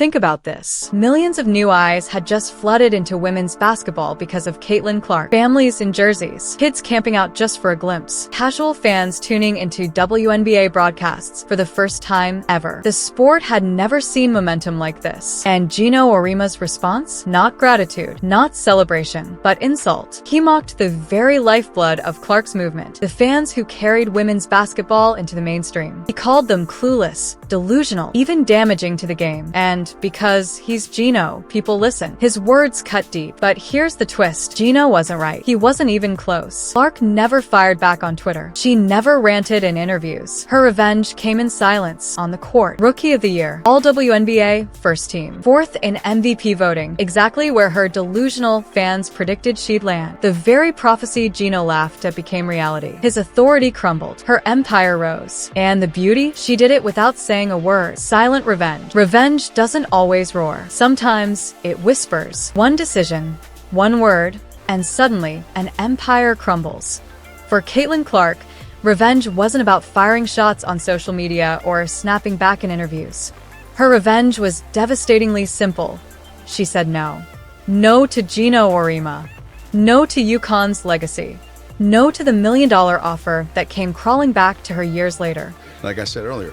Think about this. Millions of new eyes had just flooded into women's basketball because of Caitlin Clark. Families in jerseys, kids camping out just for a glimpse, casual fans tuning into WNBA broadcasts for the first time ever. The sport had never seen momentum like this. And Geno Auriemma's response? Not gratitude, not celebration, but insult. He mocked the very lifeblood of Clark's movement, the fans who carried women's basketball into the mainstream. He called them clueless, delusional, even damaging to the game. And because he's Geno, people listen. His words cut deep. But here's the twist. Geno wasn't right. He wasn't even close. Clark never fired back on Twitter. She never ranted in interviews. Her revenge came in silence on the court. Rookie of the Year, All WNBA, first team. Fourth in MVP voting, exactly where her delusional fans predicted she'd land. The very prophecy Geno laughed at became reality. His authority crumbled. Her empire rose. And the beauty? She did it without saying a word. Silent revenge. Revenge doesn't always roar. Sometimes it whispers. One decision, one word, and suddenly an empire crumbles. For Caitlin Clark, revenge wasn't about firing shots on social media or snapping back in interviews. Her revenge was devastatingly simple. She said no. No to Geno Auriemma. No to UConn's legacy. No to the $1 million offer that came crawling back to her years later. Like I said earlier,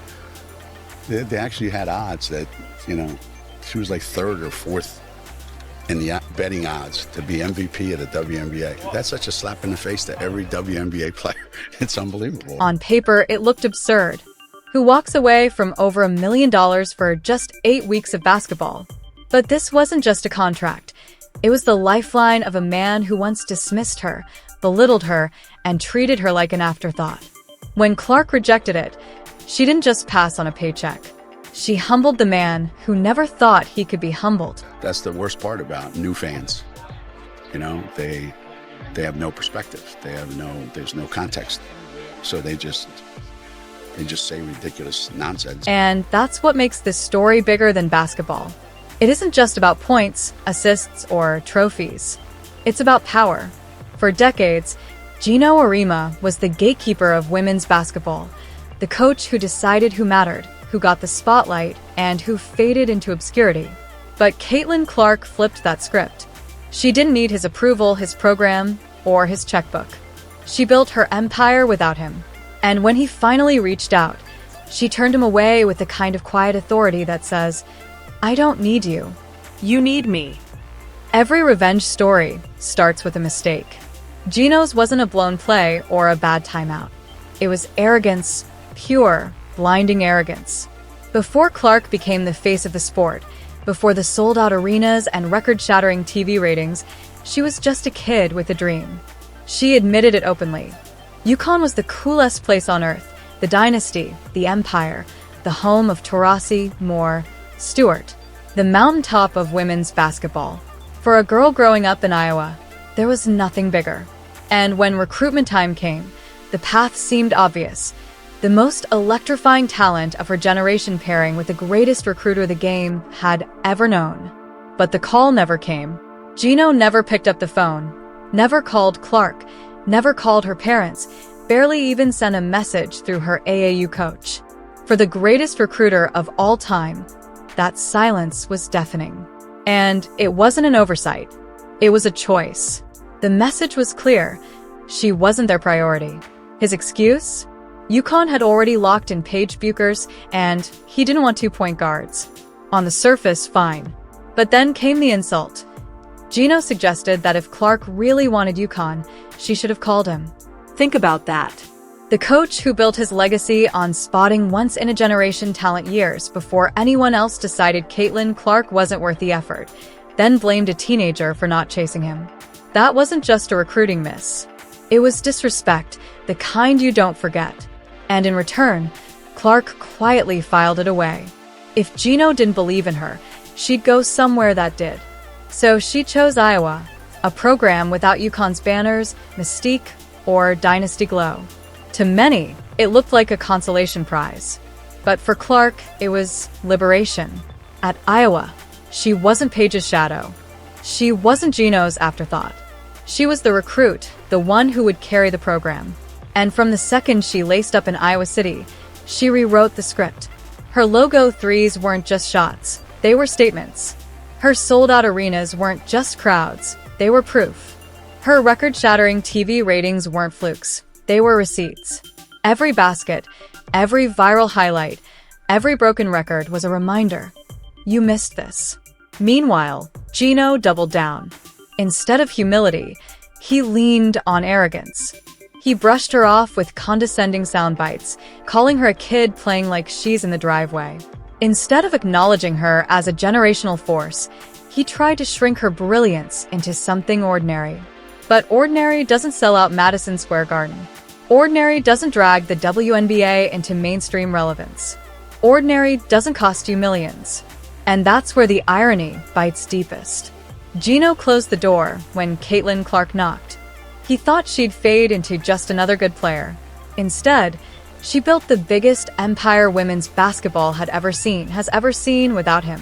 they actually had odds that, she was like third or fourth in the betting odds to be MVP of the WNBA. That's such a slap in the face to every WNBA player. It's unbelievable. On paper, it looked absurd. Who walks away from over $1 million for just 8 weeks of basketball? But this wasn't just a contract. It was the lifeline of a man who once dismissed her, belittled her, and treated her like an afterthought. When Clark rejected it, she didn't just pass on a paycheck. She humbled the man who never thought he could be humbled. That's the worst part about new fans. They have no perspective. There's no context. So they just say ridiculous nonsense. And that's what makes this story bigger than basketball. It isn't just about points, assists, or trophies. It's about power. For decades, Geno Auriemma was the gatekeeper of women's basketball, the coach who decided who mattered, who got the spotlight, and who faded into obscurity. But Caitlin Clark flipped that script. She didn't need his approval, his program, or his checkbook. She built her empire without him. And when he finally reached out, she turned him away with the kind of quiet authority that says, "I don't need you. You need me." Every revenge story starts with a mistake. Geno's wasn't a blown play or a bad timeout. It was arrogance, pure, blinding arrogance. Before Clark became the face of the sport, before the sold-out arenas and record-shattering TV ratings, she was just a kid with a dream. She admitted it openly. UConn was the coolest place on earth, the dynasty, the empire, the home of Taurasi, Moore, Stewart, the mountaintop of women's basketball. For a girl growing up in Iowa, there was nothing bigger. And when recruitment time came, the path seemed obvious. The most electrifying talent of her generation pairing with the greatest recruiter the game had ever known. But the call never came. Geno never picked up the phone, never called Clark, never called her parents, barely even sent a message through her AAU coach. For the greatest recruiter of all time, that silence was deafening. And it wasn't an oversight. It was a choice. The message was clear. She wasn't their priority. His excuse? UConn had already locked in Paige Buchers, and he didn't want 2-point guards. On the surface, fine. But then came the insult. Geno suggested that if Clark really wanted UConn, she should have called him. Think about that. The coach who built his legacy on spotting once-in-a-generation talent years before anyone else decided Caitlin Clark wasn't worth the effort, then blamed a teenager for not chasing him. That wasn't just a recruiting miss. It was disrespect, the kind you don't forget. And in return, Clark quietly filed it away. If Geno didn't believe in her, she'd go somewhere that did. So she chose Iowa, a program without UConn's banners, mystique, or dynasty glow. To many, it looked like a consolation prize. But for Clark, it was liberation. At Iowa, she wasn't Paige's shadow. She wasn't Geno's afterthought. She was the recruit, the one who would carry the program. And from the second she laced up in Iowa City, she rewrote the script. Her logo threes weren't just shots. They were statements. Her sold-out arenas weren't just crowds, they were proof. Her record-shattering TV ratings weren't flukes, they were receipts. Every basket, every viral highlight, every broken record was a reminder. You missed this. Meanwhile, Geno doubled down. Instead of humility, he leaned on arrogance. He brushed her off with condescending sound bites, calling her a kid playing like she's in the driveway. Instead of acknowledging her as a generational force, he tried to shrink her brilliance into something ordinary. But ordinary doesn't sell out Madison Square Garden. Ordinary doesn't drag the WNBA into mainstream relevance. Ordinary doesn't cost you millions. And that's where the irony bites deepest. Geno closed the door when Caitlin Clark knocked. He thought she'd fade into just another good player. Instead, she built the biggest empire women's basketball has ever seen without him.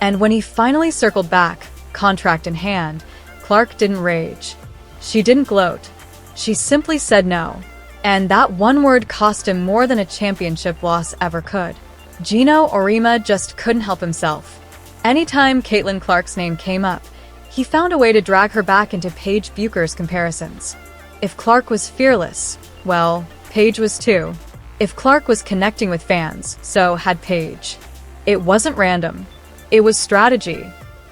And when he finally circled back, contract in hand, Clark didn't rage. She didn't gloat. She simply said no. And that one word cost him more than a championship loss ever could. Geno Auriemma just couldn't help himself. Anytime Caitlin Clark's name came up, he found a way to drag her back into Paige Bucher's comparisons. If Clark was fearless, well, Paige was too. If Clark was connecting with fans, so had Paige. It wasn't random. It was strategy.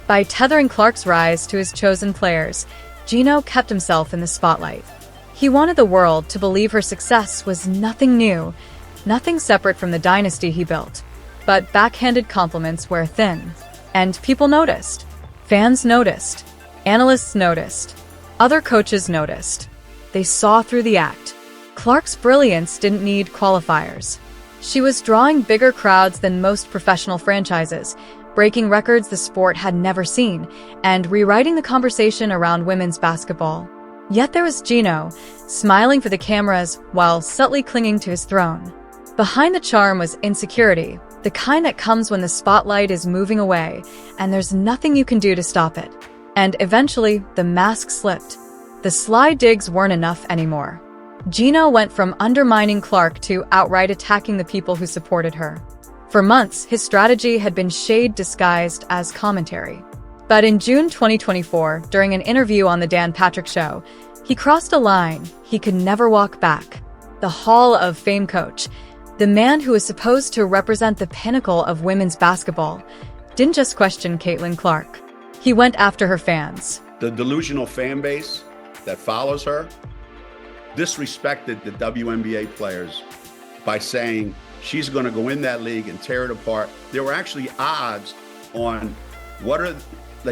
By tethering Clark's rise to his chosen players, Geno kept himself in the spotlight. He wanted the world to believe her success was nothing new, nothing separate from the dynasty he built. But backhanded compliments wear thin. And people noticed. Fans noticed. Analysts noticed. Other coaches noticed. They saw through the act. Clark's brilliance didn't need qualifiers. She was drawing bigger crowds than most professional franchises, breaking records the sport had never seen, and rewriting the conversation around women's basketball. Yet there was Geno, smiling for the cameras while subtly clinging to his throne. Behind the charm was insecurity, the kind that comes when the spotlight is moving away, and there's nothing you can do to stop it. And eventually, the mask slipped. The sly digs weren't enough anymore. Geno went from undermining Clark to outright attacking the people who supported her. For months, his strategy had been shade disguised as commentary. But in June 2024, during an interview on The Dan Patrick Show, he crossed a line he could never walk back. The Hall of Fame coach, the man who was supposed to represent the pinnacle of women's basketball, didn't just question Caitlin Clark. He went after her fans. The delusional fan base that follows her disrespected the WNBA players by saying she's going to go in that league and tear it apart. There were actually odds on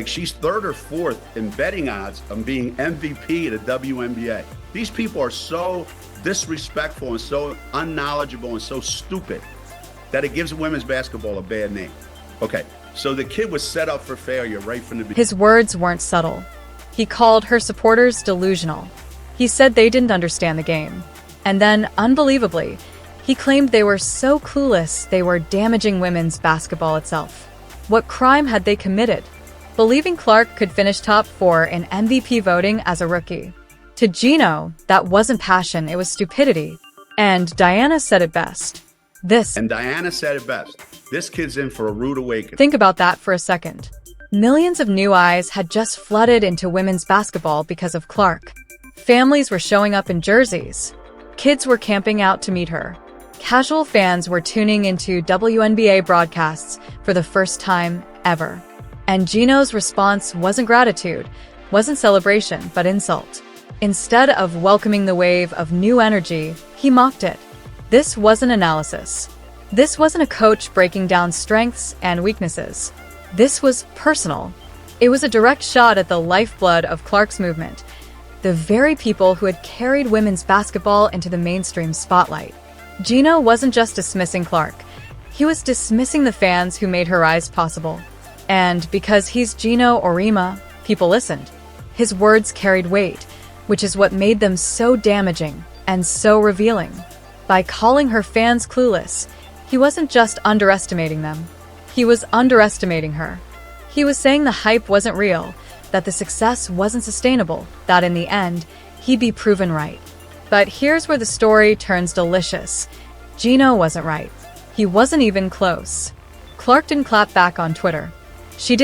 she's third or fourth in betting odds on being MVP of the WNBA. These people are so disrespectful and so unknowledgeable and so stupid that it gives women's basketball a bad name. Okay, so the kid was set up for failure right from the beginning. His words weren't subtle. He called her supporters delusional. He said they didn't understand the game. And then, unbelievably, he claimed they were so clueless they were damaging women's basketball itself. What crime had they committed? Believing Clark could finish top 4 in MVP voting as a rookie. To Geno, that wasn't passion, it was stupidity. And Diana said it best. This kid's in for a rude awakening. Think about that for a second. Millions of new eyes had just flooded into women's basketball because of Clark. Families were showing up in jerseys. Kids were camping out to meet her. Casual fans were tuning into WNBA broadcasts for the first time ever. And Geno's response wasn't gratitude, wasn't celebration, but insult. Instead of welcoming the wave of new energy, he mocked it. This wasn't analysis. This wasn't a coach breaking down strengths and weaknesses. This was personal. It was a direct shot at the lifeblood of Clark's movement, the very people who had carried women's basketball into the mainstream spotlight. Geno wasn't just dismissing Clark. He was dismissing the fans who made her rise possible. And because he's Geno Auriemma, people listened. His words carried weight, which is what made them so damaging and so revealing. By calling her fans clueless, he wasn't just underestimating them. He was underestimating her. He was saying the hype wasn't real, that the success wasn't sustainable, that in the end, he'd be proven right. But here's where the story turns delicious. Geno wasn't right. He wasn't even close. Clark didn't clap back on Twitter. She